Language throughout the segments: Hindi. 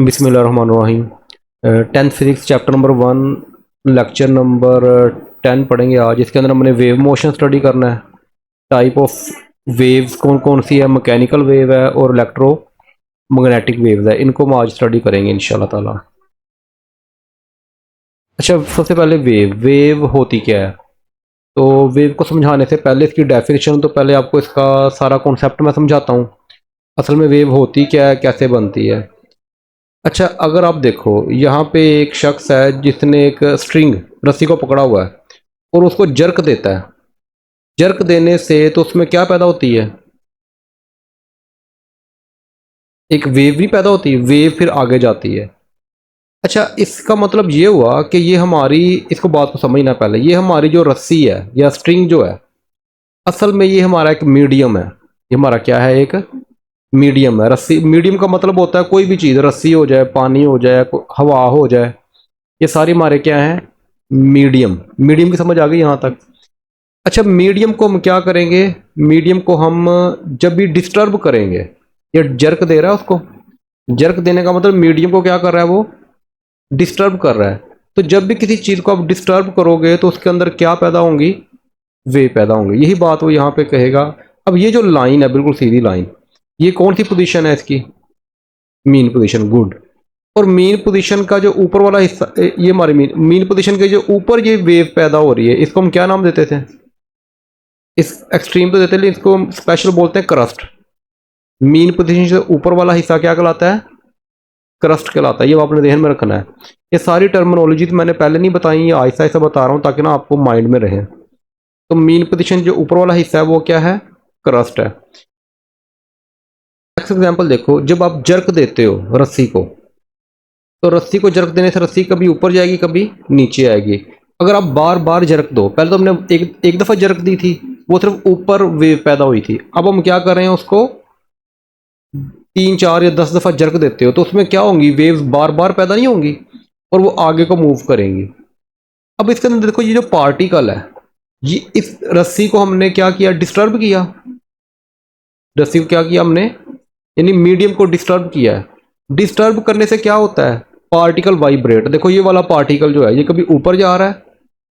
बिस्मिल्लाहिर्रहमानिर्रहीम। 10th physics chapter number 1 lecture number 10 पढ़ेंगे आज। इसके अंदर हमने वेव मोशन स्टडी करना है। टाइप ऑफ वेव्स कौन कौन सी है, मैकेनिकल वेव है और इलेक्ट्रो मैग्नेटिक वेव्स है। इनको हम आज स्टडी करेंगे इंशाल्लाह ताला। अच्छा, सबसे पहले वेव होती क्या है। तो वेव को समझाने से पहले इसकी डेफिनेशन, तो पहले आपको इसका सारा कॉन्सेप्ट मैं समझाता हूँ। असल में वेव होती क्या है, कैसे बनती है। अच्छा, अगर आप देखो यहाँ पे एक शख्स है जिसने एक स्ट्रिंग रस्सी को पकड़ा हुआ है और उसको जर्क देता है। जर्क देने से तो उसमें क्या पैदा होती है, एक वेव भी पैदा होती है। वेव फिर आगे जाती है। अच्छा, इसका मतलब ये हुआ कि ये हमारी, इसको बात को समझना पहले, ये हमारी जो रस्सी है या स्ट्रिंग जो है, असल में ये हमारा एक मीडियम है। ये हमारा क्या है, एक मीडियम है। रस्सी, मीडियम का मतलब होता है कोई भी चीज़, रस्सी हो जाए, पानी हो जाए, हवा हो जाए, ये सारी हमारे क्या हैं, मीडियम। मीडियम की समझ आ गई यहाँ तक। अच्छा, मीडियम को हम क्या करेंगे, मीडियम को हम जब भी डिस्टर्ब करेंगे, ये जर्क दे रहा है उसको, जर्क देने का मतलब मीडियम को क्या कर रहा है, वो डिस्टर्ब कर रहा है। तो जब भी किसी चीज़ को आप डिस्टर्ब करोगे तो उसके अंदर क्या पैदा होंगी, वेव पैदा होंगी। यही बात वो यहाँ पे कहेगा। अब ये जो लाइन है, बिल्कुल सीधी लाइन, ये कौन सी पोजीशन है इसकी, मीन पोजीशन। गुड। और मीन पोजीशन का जो ऊपर वाला हिस्सा, ये हमारे मीन पोजीशन के जो ऊपर ये वेव पैदा हो रही है, इसको हम क्या नाम देते थे, इस एक्सट्रीम पे देते हैं, इसको हम स्पेशल बोलते हैं क्रस्ट। मीन पोजीशन से ऊपर वाला हिस्सा क्या कहलाता है, क्रस्ट कहलाता है। ये आपने ध्यान में रखना है। ये सारी टर्मिनोलॉजी तो मैंने पहले नहीं बताई, ये आहिस्ता आहिस्ता बता रहा हूँ ताकि ना आपको माइंड में रहे। तो मीन पोजीशन जो ऊपर वाला हिस्सा है वो क्या है, क्रस्ट है। नेक्स्ट एग्जाम्पल देखो, जब आप जर्क देते हो रस्सी को, तो रस्सी को जर्क देने से रस्सी कभी ऊपर जाएगी कभी नीचे आएगी। अगर आप बार बार जर्क दो, पहले तो हमने एक दफ़ा जर्क दी थी, वो सिर्फ ऊपर वेव पैदा हुई थी। अब हम क्या कर रहे हैं, उसको 3 4 या 10 दफ़ा जर्क देते हो तो उसमें क्या होंगी, वेव्स बार बार पैदा नहीं होंगी और वो आगे को मूव करेंगी। अब इसके अंदर देखो, ये जो पार्टिकल है, ये इस रस्सी को हमने क्या किया, डिस्टर्ब किया। रस्सी को क्या किया हमने, यानी मीडियम को डिस्टर्ब किया है। डिस्टर्ब करने से क्या होता है, पार्टिकल वाइब्रेट। देखो ये वाला पार्टिकल जो है, ये कभी ऊपर जा रहा है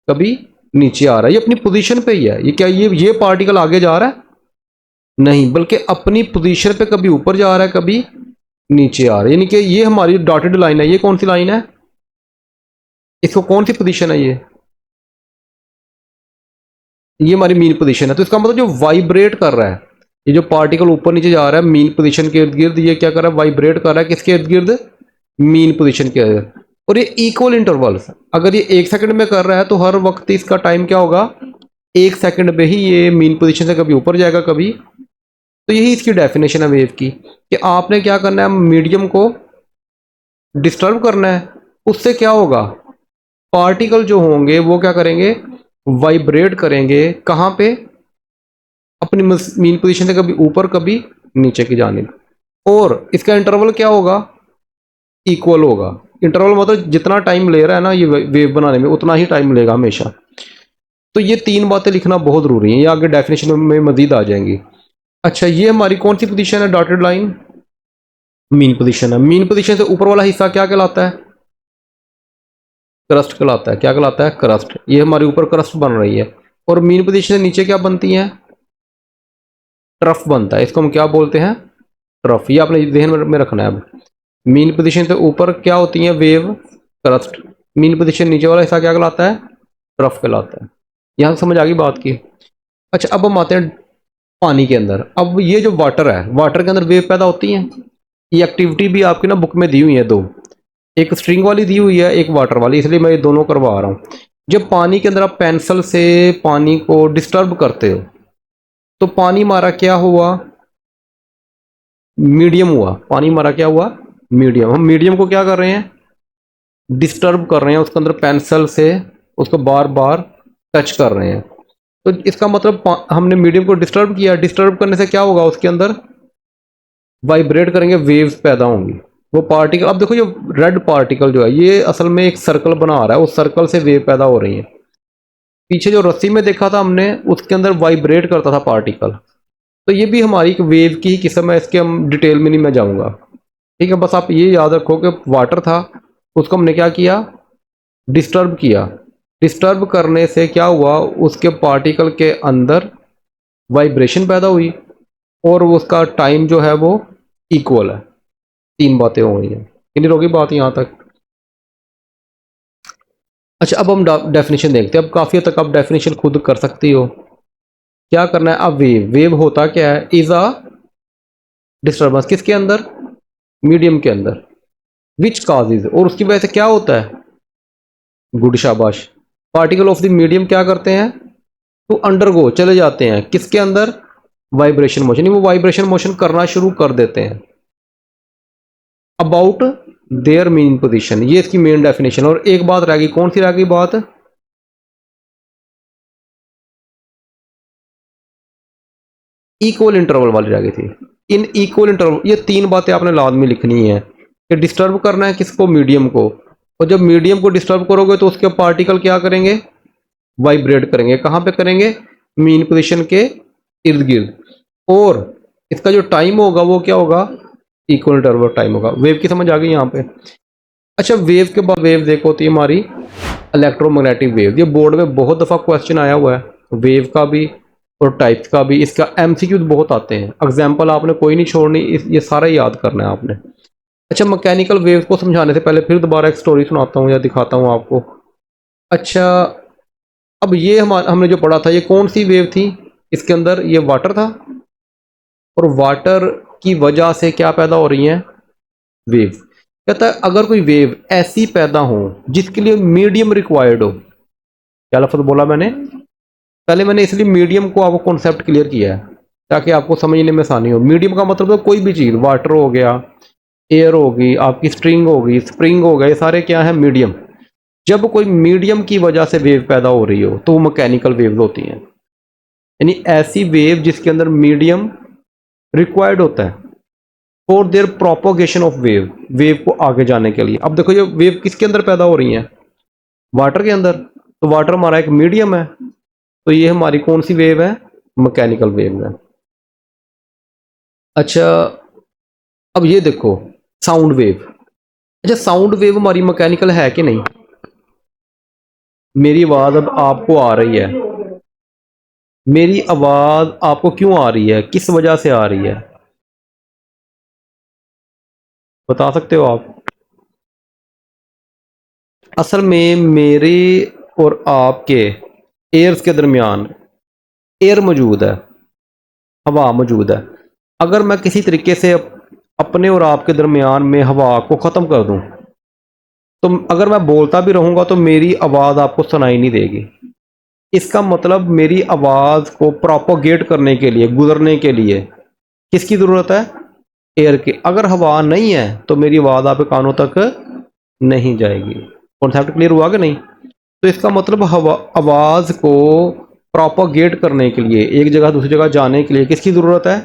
कभी नीचे आ रहा है, ये अपनी पोजीशन पे ही है। ये क्या, ये पार्टिकल आगे जा रहा है नहीं, बल्कि अपनी पोजीशन पे कभी ऊपर जा रहा है कभी नीचे आ रहा है। यानी कि ये हमारी डॉटेड लाइन है। ये कौन सी लाइन है, इसको कौन सी पोजीशन है, ये हमारी मीन पोजीशन है। तो इसका मतलब जो वाइब्रेट कर रहा है, ये जो पार्टिकल ऊपर नीचे जा रहा है मीन पोजीशन के इर्द गिर्द, ये क्या कर रहा है, वाइब्रेट कर रहा है किसके इर्द गिर्द, मीन पोजीशन के इर्द। और ये इक्वल इंटरवल्स, अगर ये 1 सेकंड में कर रहा है तो हर वक्त इसका टाइम क्या होगा, 1 सेकंड में ही ये मीन पोजीशन से कभी ऊपर जाएगा कभी। तो यही इसकी डेफिनेशन है वेव की, कि आपने क्या करना है, मीडियम को डिस्टर्ब करना है। उससे क्या होगा, पार्टिकल जो होंगे वो क्या करेंगे, वाइब्रेट करेंगे। कहाँ पे, अपनी मीन पोजीशन से कभी ऊपर कभी नीचे की जानिब। और इसका इंटरवल क्या होगा, इक्वल होगा। इंटरवल मतलब जितना टाइम ले रहा है ना ये वेव बनाने में, उतना ही टाइम लेगा हमेशा। तो ये 3 बातें लिखना बहुत ज़रूरी है, ये आगे डेफिनेशन में मजीद आ जाएंगी। अच्छा, ये हमारी कौन सी पोजीशन है, डॉटेड लाइन मीन पोजीशन है। मीन पोजीशन से ऊपर वाला हिस्सा क्या कहलाता है, क्रस्ट कहलाता है। क्या कहलाता है, क्रस्ट। ये हमारे ऊपर क्रस्ट बन रही है। और मीन पोजीशन से नीचे क्या बनती है, ट्रफ बनता है। इसको हम क्या बोलते हैं, ट्रफ। ये आपने ध्यान में रखना है। अब मीन पोजीशन से ऊपर क्या होती है, वेव, क्रस्ट। मीन पोजीशन नीचे वाला हिस्सा क्या कहलाता है, ट्रफ कहलाता है। यहाँ समझ आ गई बात की। अच्छा, अब हम आते हैं पानी के अंदर। अब ये जो वाटर है, वाटर के अंदर वेव पैदा होती है। ये एक्टिविटी भी आपकी ना बुक में दी हुई है दो, एक स्ट्रिंग वाली दी हुई है, एक वाटर वाली, इसलिए मैं ये दोनों करवा रहा हूँ। जब पानी के अंदर आप पेंसिल से पानी को डिस्टर्ब करते हो तो पानी हमारा क्या हुआ, मीडियम हुआ। पानी हमारा क्या हुआ, मीडियम। हम मीडियम को क्या कर रहे हैं, डिस्टर्ब कर रहे हैं, उसके अंदर पेंसिल से उसको बार बार टच कर रहे हैं। तो इसका मतलब हमने मीडियम को डिस्टर्ब किया। डिस्टर्ब करने से क्या होगा, उसके अंदर वाइब्रेट करेंगे, वेव्स पैदा होंगी। वो पार्टिकल, अब देखो ये रेड पार्टिकल जो है, ये असल में एक सर्कल बना रहा है, उस सर्कल से वेव पैदा हो रही है। पीछे जो रस्सी में देखा था हमने, उसके अंदर वाइब्रेट करता था पार्टिकल। तो ये भी हमारी एक वेव की ही किस्म है, इसके हम डिटेल में नहीं मैं जाऊंगा। ठीक है, बस आप ये याद रखो कि वाटर था, उसको हमने क्या किया, डिस्टर्ब किया। डिस्टर्ब करने से क्या हुआ, उसके पार्टिकल के अंदर वाइब्रेशन पैदा हुई और उसका टाइम जो है वो इक्वल है। तीन बातें हो गई हैं, क्लियर होगी बात यहाँ तक। अच्छा, अब हम डेफिनेशन देखते हैं। अब काफ़ी हद तक आप डेफिनेशन खुद कर सकती हो। क्या करना है, अब वेव, वेव होता क्या है, इज अ डिस्टर्बेंस, किसके अंदर, मीडियम के अंदर, विच काजेज, और उसकी वजह से क्या होता है, गुड शाबाश, पार्टिकल ऑफ द मीडियम क्या करते हैं, तो अंडरगो, चले जाते हैं किसके अंदर, वाइब्रेशन मोशन, वो वाइब्रेशन मोशन करना शुरू कर देते हैं। अबाउट देयर मीन पोजिशन, ये इसकी मेन डेफिनेशन। और एक बात रह गई, कौन सी रह गई बात, इक्वल इंटरवल वाली रह गई थी। इन इक्वल इंटरवल, ये तीन बातें आपने लाजमी लिखनी है कि डिस्टर्ब करना है किसको, मीडियम को, और जब मीडियम को डिस्टर्ब करोगे तो उसके पार्टिकल क्या करेंगे, वाइब्रेट करेंगे। कहाँ पे करेंगे, मीन पोजीशन के इर्द गिर्द। और इसका जो टाइम होगा वो क्या होगा, इक्वल इंटरवल टाइम होगा। वेव की समझ आ गई यहाँ पे। अच्छा, वेव के बाद वेव देखो होती है हमारी इलेक्ट्रोमैग्नेटिक वेव। ये बोर्ड में बहुत दफ़ा क्वेश्चन आया हुआ है वेव का भी और टाइप्स का भी। इसका एमसीक्यू बहुत आते हैं, एग्जाम्पल आपने कोई नहीं छोड़नी, ये सारा याद करना है आपने। अच्छा, मैकेनिकल वेव को समझाने से पहले फिर दोबारा एक स्टोरी सुनाता हूँ या दिखाता हूँ आपको। अच्छा, अब ये हमने जो पढ़ा था, ये कौन सी वेव थी, इसके अंदर ये वाटर था, और वाटर की वजह से क्या पैदा हो रही है, वेव। कहता है अगर कोई वेव ऐसी पैदा हो जिसके लिए मीडियम रिक्वायर्ड हो, क्या लफ्ज़ बोला मैंने, पहले मैंने इसलिए मीडियम को आपको कॉन्सेप्ट क्लियर किया है ताकि आपको समझने में आसानी हो। मीडियम का मतलब है कोई भी चीज़, वाटर हो गया, एयर होगी, आपकी स्ट्रिंग होगी, स्प्रिंग हो गया, ये सारे क्या है, मीडियम। जब कोई मीडियम की वजह से वेव पैदा हो रही हो तो वो मैकेनिकल वेव्स होती हैं। यानी ऐसी वेव जिसके अंदर मीडियम रिक्वायर्ड होता है for their propagation of wave, wave को आगे जाने के लिए। अब देखो ये वेव किसके अंदर पैदा हो रही हैं, वाटर के अंदर, तो वाटर हमारा एक मीडियम है, तो ये हमारी कौन सी वेव है, मैकेनिकल वेव है। अच्छा, अब ये देखो साउंड वेव। अच्छा, साउंड वेव हमारी मैकेनिकल है कि नहीं, मेरी आवाज़ अब आपको आ रही है, मेरी आवाज़ आपको क्यों आ रही है, किस वजह से आ रही है, बता सकते हो आप। असल में मेरे और आपके एयर्स के दरमियान एयर मौजूद है, हवा मौजूद है। अगर मैं किसी तरीके से अपने और आपके दरमियान में हवा को ख़त्म कर दूं, तो अगर मैं बोलता भी रहूँगा तो मेरी आवाज़ आपको सुनाई नहीं देगी। इसका मतलब मेरी आवाज़ को प्रोपोगेट करने के लिए, गुजरने के लिए किसकी ज़रूरत है, एयर की। अगर हवा नहीं है तो मेरी आवाज़ आपके कानों तक नहीं जाएगी। कॉन्सेप्ट क्लियर हुआ कि नहीं। तो इसका मतलब हवा, आवाज़ को प्रोपोगेट करने के लिए, एक जगह दूसरी जगह जाने के लिए किसकी ज़रूरत है,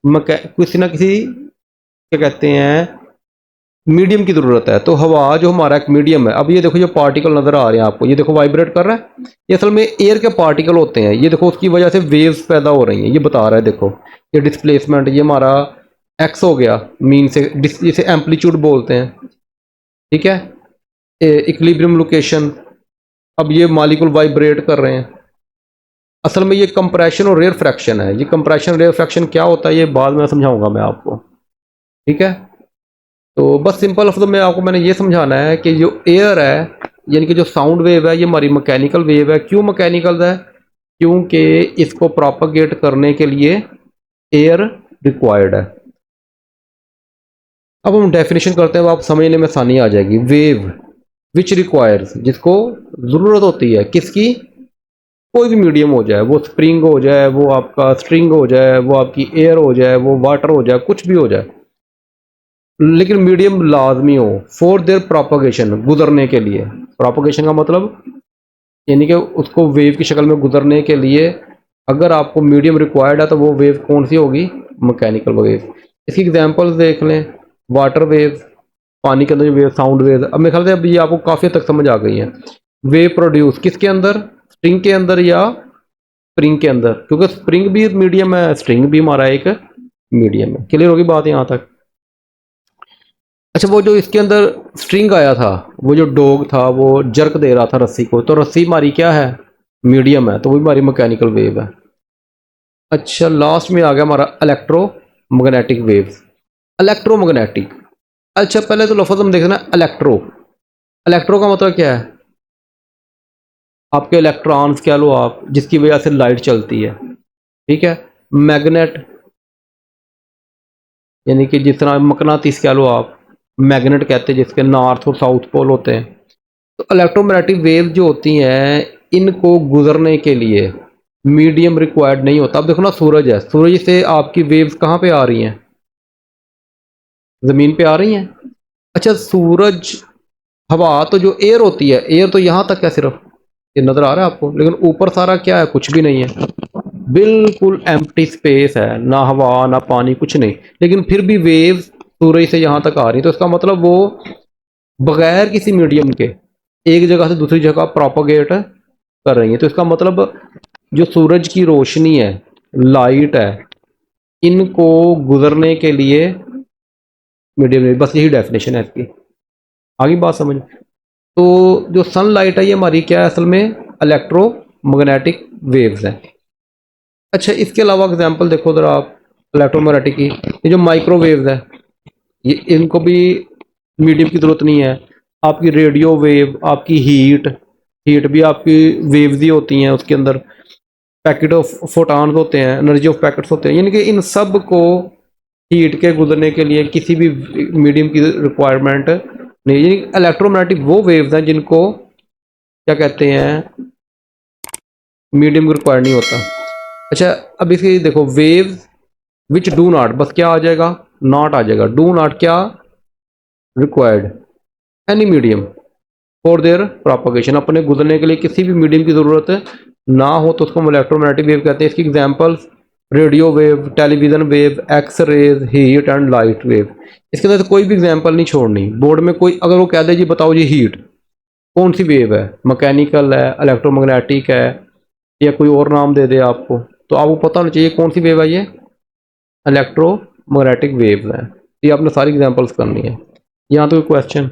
किसी ना किसी, क्या कहते हैं, मीडियम की ज़रूरत है। तो हवा जो हमारा एक मीडियम है। अब ये देखो, ये पार्टिकल नज़र आ रहे हैं आपको, ये देखो वाइब्रेट कर रहा है, ये असल में एयर के पार्टिकल होते हैं। ये देखो उसकी वजह से वेव्स पैदा हो रही हैं, ये बता रहा है। देखो ये डिस्प्लेसमेंट, ये हमारा एक्स हो गया, मीन से जिसे एम्पलीट्यूड बोलते हैं, ठीक है, इक्विलिब्रियम लोकेशन। अब ये मॉलिक्यूल वाइब्रेट कर रहे हैं। असल में ये कंप्रेशन और रेयर फ्रैक्शन है। ये कंप्रेशन रेयर फ्रैक्शन क्या होता है ये बाद में समझाऊंगा मैं आपको, ठीक है। तो बस सिंपल लफ्ज़ों में आपको मैंने ये समझाना है कि जो एयर है, यानी कि जो साउंड वेव है, ये हमारी मैकेनिकल वेव है। क्यों मैकेनिकल है, क्योंकि इसको प्रोपागेट करने के लिए एयर रिक्वायर्ड है। अब हम डेफिनेशन करते हैं, अब आप समझने में आसानी आ जाएगी। वेव विच रिक्वायर्स, जिसको ज़रूरत होती है किसकी, कोई भी मीडियम हो जाए, वो स्प्रिंग हो जाए, वो आपका स्ट्रिंग हो जाए, वो आपकी एयर हो जाए, वो वाटर हो जाए, कुछ भी हो जाए, लेकिन मीडियम लाजमी हो फॉर देयर प्रोपोगेशन, गुजरने के लिए। प्रोपोगेशन का मतलब यानी कि उसको वेव की शक्ल में गुजरने के लिए अगर आपको मीडियम रिक्वायर्ड है तो वो वेव कौन सी होगी, मैकेनिकल वेव। इसकी एग्जांपल्स देख लें, वाटर वेव, पानी के अंदर जो वेव, साउंड वेव। अब मेरे ख्याल से अब ये आपको काफ़ी तक समझ आ गई है। वेव प्रोड्यूस किसके अंदर, स्प्रिंग के अंदर या स्प्रिंग के अंदर, क्योंकि स्प्रिंग भी मीडियम है, स्ट्रिंग भी हमारा एक मीडियम है। क्लियर होगी बात यहाँ तक। अच्छा, वो जो इसके अंदर स्ट्रिंग आया था, वो जो डॉग था वो जर्क दे रहा था रस्सी को, तो रस्सी हमारी क्या है, मीडियम है, तो वो भी हमारी मैकेनिकल वेव है। अच्छा, लास्ट में आ गया हमारा इलेक्ट्रोमैग्नेटिक वेव्स। इलेक्ट्रोमैग्नेटिक, अच्छा पहले तो लफ्ज़ हम देखना इलेक्ट्रो। इलेक्ट्रो का मतलब क्या है, आपके इलेक्ट्रॉन्स कह लो आप, जिसकी वजह से लाइट चलती है, ठीक है। मैग्नेट, यानी कि जिस तरह मकनातीस कह लो आप, मैग्नेट कहते हैं जिसके नॉर्थ और साउथ पोल होते हैं। तो इलेक्ट्रोमैग्नेटिक वेव जो होती हैं, इनको गुजरने के लिए मीडियम रिक्वायर्ड नहीं होता। अब देखो ना, सूरज है, सूरज से आपकी वेव्स कहाँ पे आ रही हैं, ज़मीन पे आ रही हैं। अच्छा, सूरज, हवा, तो जो एयर होती है, एयर तो यहाँ तक है सिर्फ, ये नज़र आ रहा है आपको, लेकिन ऊपर सारा क्या है, कुछ भी नहीं है, बिल्कुल एम्प्टी स्पेस है, ना हवा ना पानी, कुछ नहीं, लेकिन फिर भी वेव्स सूरज से यहाँ तक आ रही है। तो इसका मतलब वो बगैर किसी मीडियम के एक जगह से दूसरी जगह प्रोपोगेट कर रही है। तो इसका मतलब जो सूरज की रोशनी है, लाइट है, इनको गुजरने के लिए मीडियम नहीं, बस यही डेफिनेशन है इसकी। आगे बात समझ। तो जो सनलाइट है ये हमारी क्या है, असल में इलेक्ट्रोमैग्नेटिक वेव्स है। अच्छा, इसके अलावा एग्जांपल देखो उधर आप इलेक्ट्रोमैग्नेटिक की, ये जो माइक्रोवेव्स है, ये इनको भी मीडियम की ज़रूरत नहीं है। आपकी रेडियो वेव, आपकी हीट, हीट भी आपकी वेव्स ही होती हैं, उसके अंदर पैकेट ऑफ फोटॉन्स होते हैं, एनर्जी ऑफ पैकेट्स होते हैं, यानी कि इन सब को हीट के गुजरने के लिए किसी भी मीडियम की रिक्वायरमेंट नहीं। यानी इलेक्ट्रोमैग्नेटिक वो वेव्स हैं जिनको क्या कहते हैं, मीडियम रिक्वायर नहीं होता। अच्छा, अब इसकी देखो, वेव्स विच डू नॉट, बस क्या आ जाएगा, नॉट आ जाएगा, डू नॉट क्या, required any medium for their propagation, अपने गुजरने के लिए किसी भी मीडियम की ज़रूरत ना हो तो उसको हम इलेक्ट्रोमैग्नेटिक वेव कहते हैं। इसकी examples radio wave, television wave, X rays, heat and light wave. इसके अंदर कोई भी एग्जांपल नहीं छोड़नी। बोर्ड में कोई अगर वो कह दे जी बताओ जी हीट कौन सी वेव है, मैकेनिकल है, इलेक्ट्रोमैग्नेटिक है, या कोई और नाम दे दे आपको, तो आपको पता होना चाहिए कौन सी वेव है, ये इलेक्ट्रोमैग्नेटिक वेव है। ये आपने सारी एग्जांपल्स करनी है। यहाँ तो कोई क्वेश्चन